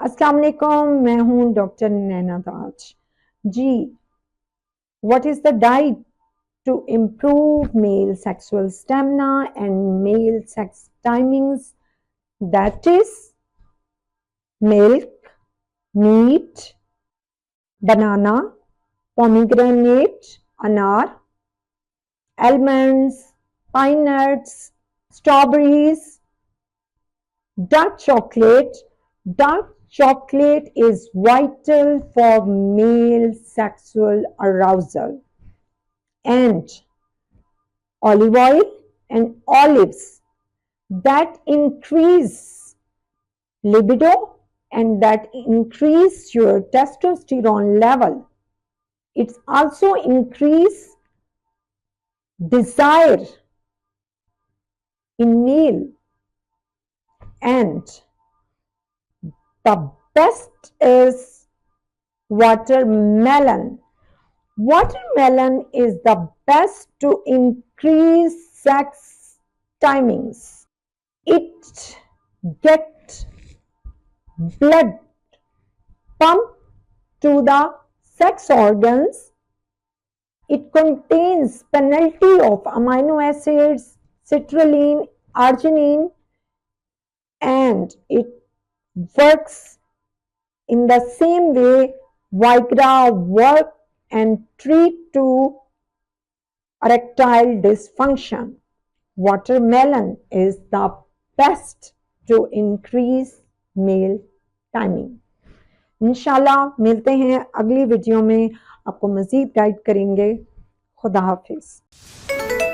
अस्सलाम वालेकुम, मैं हूँ doctor Naina Taj ji. What is the diet to improve male sexual stamina and male sex timings? That is milk, meat, banana, pomegranate, anar, almonds, pine nuts, strawberries, dark chocolate. Dark chocolate is vital for male sexual arousal. And olive oil and olives that increase libido and that increase your testosterone level. It's also increase desire in male. And the best is watermelon. Watermelon is the best to increase sex timings. It gets blood pumped to the sex organs. It contains penalty of amino acids, citrulline, arginine, and it works in the same way Viagra work and treat to erectile dysfunction. Watermelon is the best to increase male timing. इंशाल्लाह मिलते हैं अगली video में, आपको मज़ीद guide करेंगे। खुदा हाफिज़।